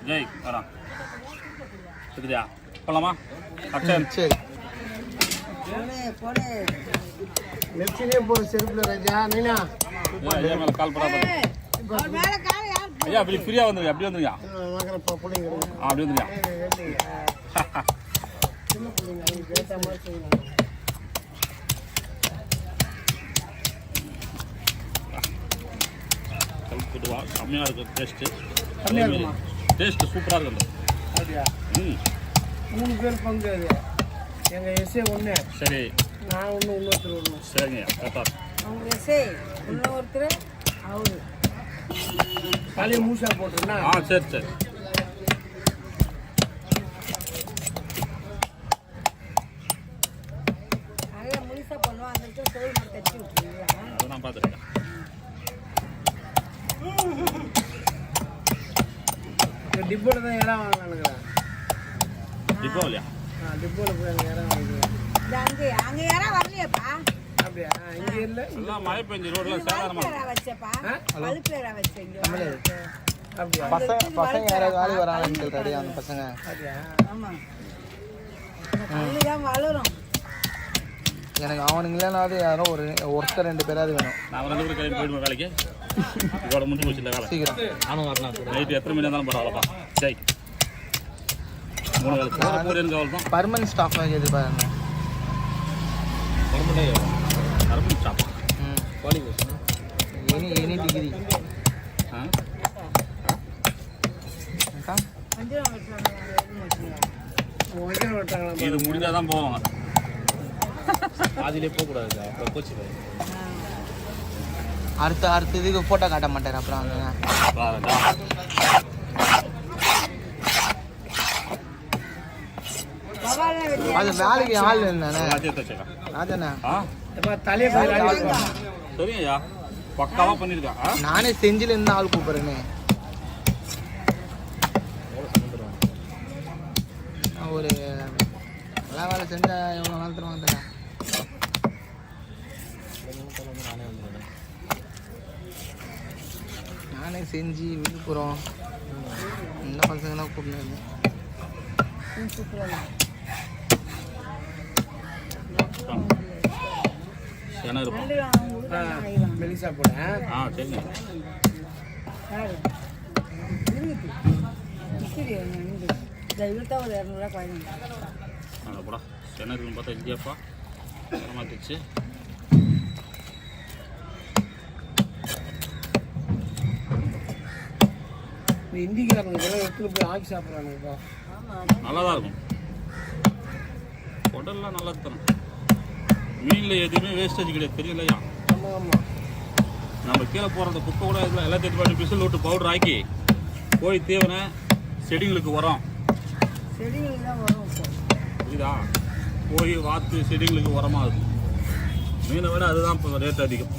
ஜெய் வரா இருக்குதா போலாமா அக்ஷன் சரி போடு நெச்சிலே போடு செருப்புல ராஜா நீனா ஐயா மேல கால் போடா மேல கால் யார் ஐயா அப்படி ஃப்ரீயா வந்துருங்க அப்படி வந்துருங்க வாங்குற புள்ளைங்க அப்படி வந்துருங்க சின்ன புள்ளைங்க அவங்க கேட்ட மாதிரி செய்யணும் கல்புடுவா செம்மையா இருக்கு டேஸ்ட் செம்மையா இருக்குமா டேஸ்ட் சூப்பரா இருக்கு அப்படியா 3 பேர் பங்கு அது எங்க எஸ்ஏ ஒண்ணு சரி நான் ஒண்ணு இன்னொருத்தர் ஒண்ணு சரிங்க கரெக்டா அவங்க எஸ்ஏ இன்னொருத்தர் அவரு காலையில மூசா போட்டுருந்தா சரி சரி நிறைய முழுசா பண்ணுவோம் அந்த இடத்துல சோறு மட்டும் தச்சு விட்டுருவீங்களா அதை நான் பார்த்துருக்கேன் டிப்போல தான் இடம் வாங்கலானுங்கிறேன் இப்போ இல்லையா டிப்போல போய் அங்கே இடம் வாங்கிக்கிறேன் அங்க யாரும் வரலையாப்பா அப்படியா இங்க இல்ல எல்லாம் மழை பெஞ்சு ரோட்ல சேதாரமா வச்சப்பா பழுப்புல வச்சீங்க அப்படியா பசங்க யாராவது வேலைக்கு வராங்கன்னு சொல்றாரு அந்த பசங்க. அப்படியா ஆமா கல்லுதான் வளரும். எனக்கு அவனுங்களாவது யாரோ ஒருத்தர் 2 பேராவது வேணும். நான் 2 பேரும் கிளம்பி போயிடுவேன் வேலைக்கு. இதோட முடிஞ்சு போச்சு இல்லை வேலை. சீக்கிரம் நானும் வரலாம். நைட்டு எத்தனை மணி இருந்தாலும் பரவாயில்லப்பா. சரி 3 வேலை போகிறேன்னு கவலை தான். பர்மனன்ட் ஸ்டாஃப் எதிர்பார்க்கணும். பர்மனன்ட் ஸ்டாஃப் எனி டிகிரி இது முடிஞ்சாதான் போவாங்க. அதிலே போகக்கூடாது. அப்புறம் போச்சு அடுத்த இதுக்கு ஃபோட்டோ காட்ட மாட்டார். அப்புறம் அது வேலைக்கு ஆள் இருந்தானே அதானே சரிங்கய்யா பக்காவா பண்ணிருக்கா. நானே செஞ்சில இருந்து ஆள் கூப்பிடுறேனே. ஒரு நல்லா வேலை செஞ்சா எவ்வளோ நாள் தருவாங்க தெரியல. நானே செஞ்சு விழுப்புரம் இந்த பசங்களாம் கூப்பிட்டு மெலிசா போட சரிங்க ஒரு 200 குழந்தைங்க போடா சென்னைக்கு பார்த்தா இந்தியாப்பா மாத்திச்சு. இந்திக்காரங்க எடுத்துட்டு போய் ஆக்கி சாப்பிட்றானுப்பா. நல்லா தான் இருக்கும். உடல்லாம் நல்லா தரும். மீனில் எதுவுமே வேஸ்டேஜ் கிடையாது தெரியலையா. ஆமாம் ஆமாம் நம்ம கீழே போகிற குப்பை கூட இதில் எல்லாத்தையும் பண்ணி பிசில் விட்டு பவுடர் ஆக்கி போய் தீவனை செடிங்களுக்கு உரம் செடிகளுக்கு தான் வரும். புரியுதா? போய் வாத்து செடிங்களுக்கு உரமாகுது. மீனை விட அதுதான் இப்போ ரேட் அதிகம்.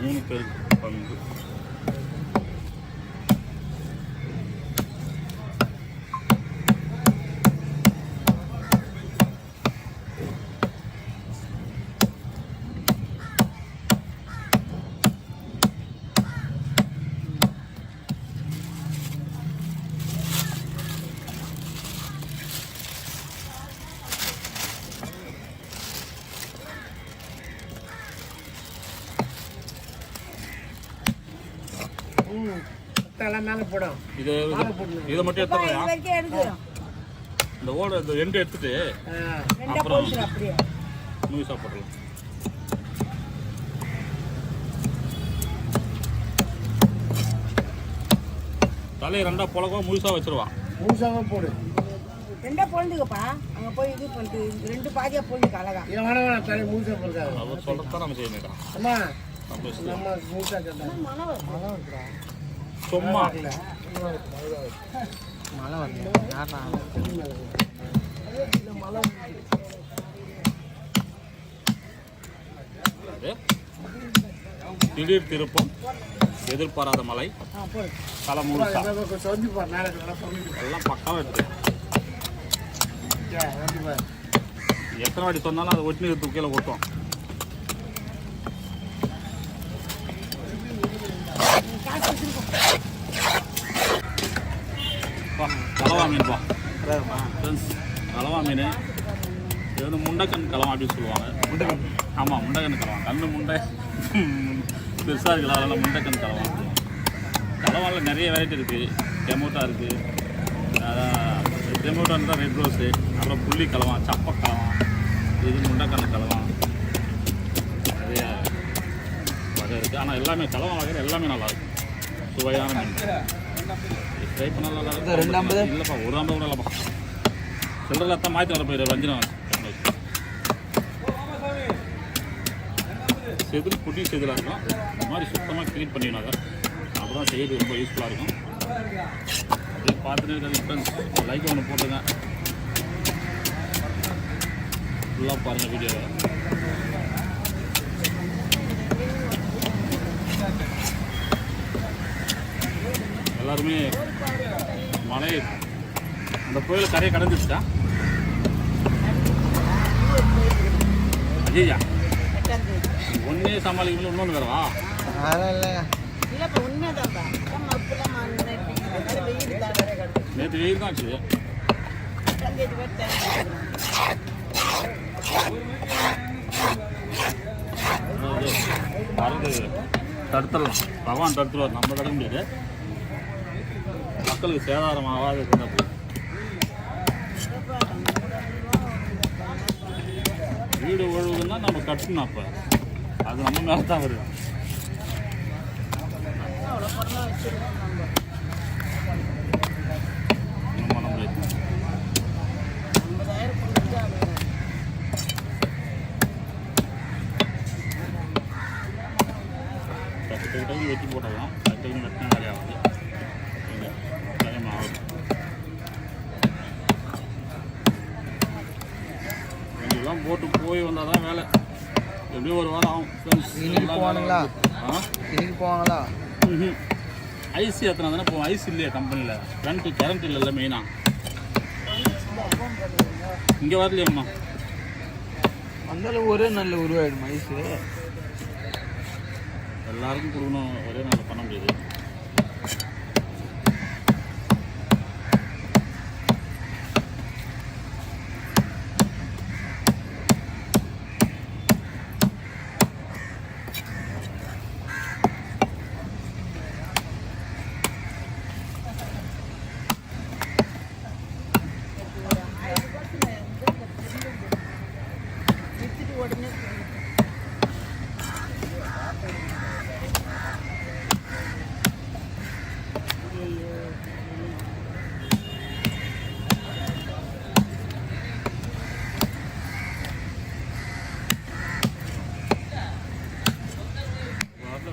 மூணு பேருக்கு பங்கு. மேலே போடும். இதை மட்டும் எடுத்துக்கலாம். இந்த ஓட இந்த 2 எடுத்துட்டு அப்புறம் முழுசா போடலாம். தலையை 2 புலகா முழுசா வச்சிருவான். முழுசாக போடு. 2 பொழுதுக்கப்பா அங்கே போய் இது பண்ணிட்டு 2 பாதியாக பொழுதுக்கு அழகா. இதை வேணாம் தலை முழுசாக போடுறாரு. அவர் சொல்றதான் நம்ம செய்ய மாட்டோம். அம்மா நம்ம முழுசாக கேட்டோம். சும்மா மழை வந்து யாரா திடீர் திருப்பம், எதிர்பாராத மழை, களம் முழுசா சொல்லி பாரு நாளைக்கு நல்லா சொல்லிட்டு எல்லாம் பக்காவாக இருக்கு. வந்து பாரு எத்தனை வாட்டி சொன்னாலும் அதை ஒட்டி நிறுத்து கீழே கொட்டும். கலவா மீன்பா ஃப்ரெண்ட்ஸ், கலவா மீன் இது வந்து முண்டைக்கண் கலவா அப்படின்னு சொல்லுவாங்க. முட்டைக்கண். ஆமாம், முண்டைக்கண் கலவா. கண்ணு முண்டை பெருசாக இருக்குல்ல, அதெல்லாம் முண்டைக்கண் கலவா. கலவாவில் நிறைய வெரைட்டி இருக்குது. டெமோட்டா இருக்குது, அதான் டெமோட்டான்னு தான் ரெட் ரோஸு, அப்புறம் புள்ளி கலவா, சப்பை கலவா, இது முண்டைக்கண் கலவா, நிறைய வகை இருக்குது. ஆனால் எல்லாமே கலவா வகையில் எல்லாமே நல்லாயிருக்கும், சுவையான மீன். ட்ரை பண்ணால் நல்லா இருக்கும். 250 இல்லைப்பா, ஒரு 50 கூட இல்லைப்பா. சில்லறையில் தான் மாற்றி வர போயிடு வஞ்சிரம் செதில் குட்டி செதிலாக இருக்கும். இந்த மாதிரி சுத்தமாக க்ளீன் பண்ணிடணும். அதை அப்போ தான் செய்யறது ரொம்ப யூஸ்ஃபுல்லாக இருக்கும். அப்படியே பார்த்துட்டு இருக்கிறது ஃப்ரெண்ட்ஸ், லைக் ஒன்று போட்டுங்க, ஃபுல்லாக பாருங்கள் வீடியோவை. எல்லாருமே மழை அந்த கோயிலில் கரையை கடந்துச்சுட்டா. ஐயா ஒன்றே சமாளிக்கணும், இன்னொன்று வேறவா? அதெல்லாம் இல்லைங்க. இல்லைப்பா உண்மைதான்ப்பா. வெயில் தான் நேற்று வெயில் தான் ஆச்சு. வரது தடுத்துடலாம், பகவான் தடுத்துருவார், நம்ம தடுக்க முடியாது. மக்களுக்கு சேதாரம் ஆகாது இருந்தால் வீடு ஒழுகுதுன்னா நம்ம கட்டணும். அப்போ அது நம்ம மேலே தான் வருது. நம்ம நம்மளே டக்கு வெட்டி போட்டதான் டக்கு வெட்டின வேலை ஆகுது. டைம் ஆகுது. இதெல்லாம் போட்டு போய் வந்தால் தான் வேலை. எப்படியும் ஒரு வாரம் ஆகும். இன்னைக்கு போவானுங்களா? இன்னைக்கு போவாங்களா? ஐஸ் எத்தனை தானே போவோம். ஐஸ் இல்லையா கம்பெனியில்? கரண்ட் இல்லைல்ல மெயினாக. இங்கே வரலையம்மா. அந்தளவு ஒரே நல்ல உருவாயிடும் ஐஸு. எல்லாருக்கும் கொடுக்கணும், ஒரே நாளில் பண்ண முடியாது.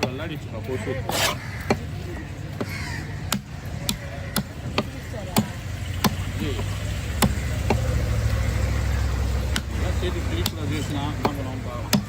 வெள்ளாடிச்சுக்கா கொசு. எல்லாம் சேர்த்து கிளிப்பில் பேசினா என்ன பண்ணுவோம் பார்க்கலாம்.